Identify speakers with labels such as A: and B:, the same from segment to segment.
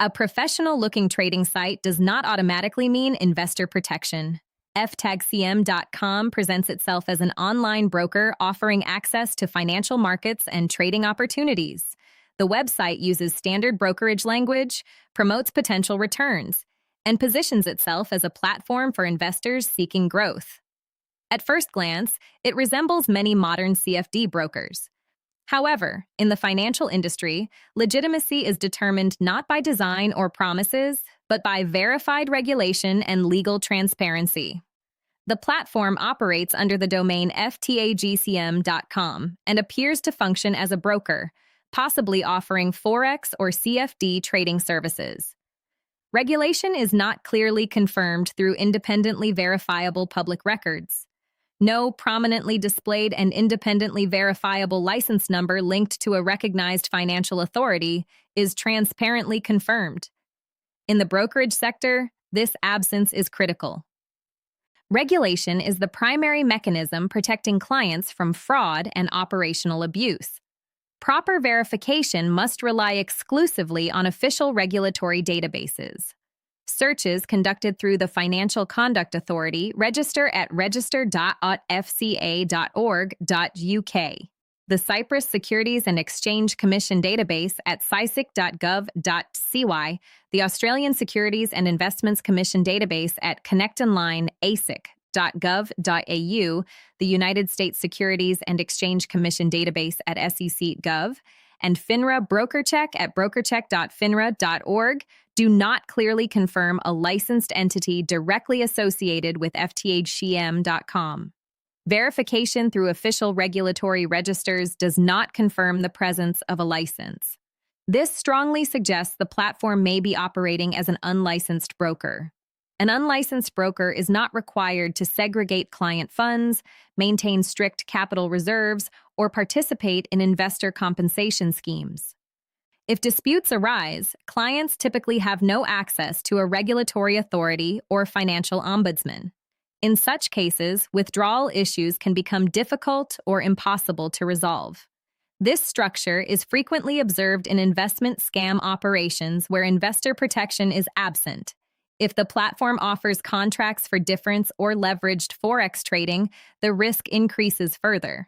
A: A professional-looking trading site does not automatically mean investor protection. FTAGCM.com presents itself as an online broker offering access to financial markets and trading opportunities. The website uses standard brokerage language, promotes potential returns, and positions itself as a platform for investors seeking growth. At first glance, it resembles many modern CFD brokers. However, in the financial industry, legitimacy is determined not by design or promises, but by verified regulation and legal transparency. The platform operates under the domain FTAGCM.com and appears to function as a broker, possibly offering Forex or CFD trading services. Regulation is not clearly confirmed through independently verifiable public records. No prominently displayed and independently verifiable license number linked to a recognized financial authority is transparently confirmed. In the brokerage sector, this absence is critical. Regulation is the primary mechanism protecting clients from fraud and operational abuse. Proper verification must rely exclusively on official regulatory databases. Searches conducted through the Financial Conduct Authority register at register.fca.org.uk. The Cyprus Securities and Exchange Commission database at cysic.gov.cy, the Australian Securities and Investments Commission database at connectonline asic.gov.au, the United States Securities and Exchange Commission database at sec.gov, and FINRA BrokerCheck at brokercheck.finra.org do not clearly confirm a licensed entity directly associated with FTAGCM.com. Verification through official regulatory registers does not confirm the presence of a license. This strongly suggests the platform may be operating as an unlicensed broker. An unlicensed broker is not required to segregate client funds, maintain strict capital reserves, or participate in investor compensation schemes. If disputes arise, clients typically have no access to a regulatory authority or financial ombudsman. In such cases, withdrawal issues can become difficult or impossible to resolve. This structure is frequently observed in investment scam operations where investor protection is absent. If the platform offers contracts for difference or leveraged Forex trading, the risk increases further.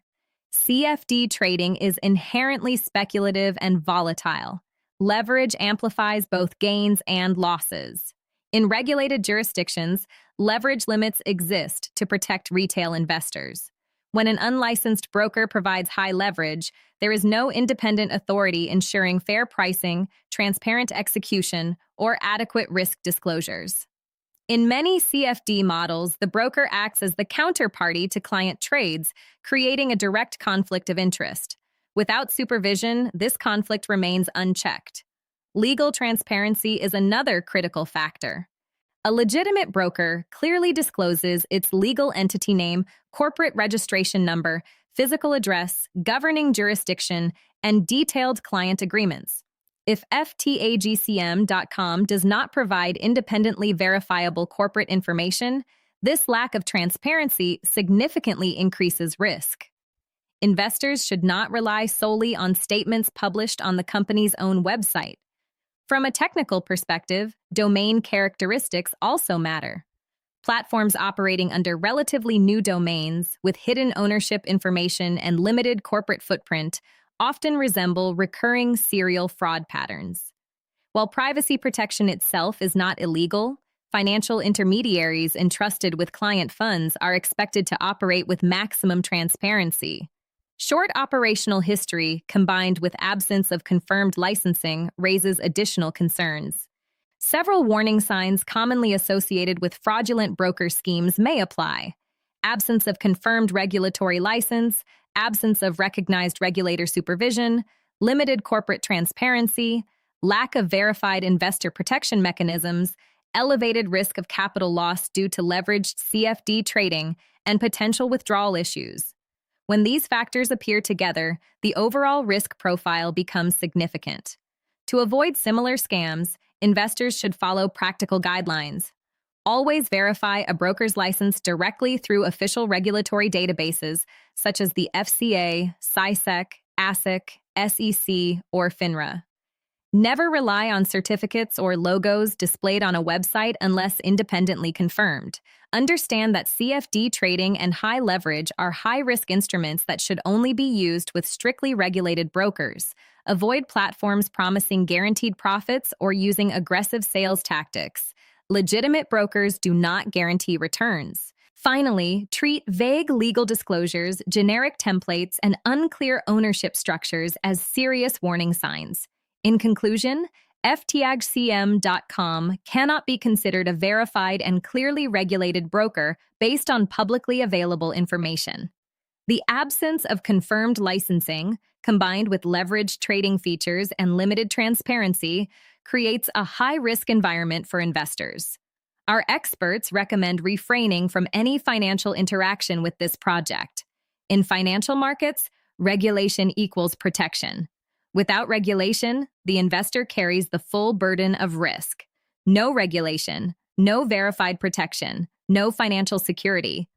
A: CFD trading is inherently speculative and volatile. Leverage amplifies both gains and losses. In regulated jurisdictions, leverage limits exist to protect retail investors. When an unlicensed broker provides high leverage, there is no independent authority ensuring fair pricing, transparent execution, or adequate risk disclosures. In many CFD models, the broker acts as the counterparty to client trades, creating a direct conflict of interest. Without supervision, this conflict remains unchecked. Legal transparency is another critical factor. A legitimate broker clearly discloses its legal entity name, corporate registration number, physical address, governing jurisdiction, and detailed client agreements. If FTAGCM.com does not provide independently verifiable corporate information, this lack of transparency significantly increases risk. Investors should not rely solely on statements published on the company's own website. From a technical perspective, domain characteristics also matter. Platforms operating under relatively new domains with hidden ownership information and limited corporate footprint often resemble recurring serial fraud patterns. While privacy protection itself is not illegal, financial intermediaries entrusted with client funds are expected to operate with maximum transparency. Short operational history combined with absence of confirmed licensing raises additional concerns. Several warning signs commonly associated with fraudulent broker schemes may apply: absence of confirmed regulatory license, absence of recognized regulator supervision, limited corporate transparency, lack of verified investor protection mechanisms, elevated risk of capital loss due to leveraged CFD trading, and potential withdrawal issues. When these factors appear together, the overall risk profile becomes significant. To avoid similar scams, investors should follow practical guidelines. Always verify a broker's license directly through official regulatory databases such as the FCA, CISEC, ASIC, SEC, or FINRA. Never rely on certificates or logos displayed on a website unless independently confirmed. Understand that CFD trading and high leverage are high-risk instruments that should only be used with strictly regulated brokers. Avoid platforms promising guaranteed profits or using aggressive sales tactics. Legitimate brokers do not guarantee returns. Finally, treat vague legal disclosures, generic templates, and unclear ownership structures as serious warning signs. In conclusion, FTAGCM.com cannot be considered a verified and clearly regulated broker based on publicly available information. The absence of confirmed licensing, combined with leveraged trading features and limited transparency, creates a high-risk environment for investors. Our experts recommend refraining from any financial interaction with this project. In financial markets, regulation equals protection. Without regulation, the investor carries the full burden of risk. No regulation, no verified protection, no financial security.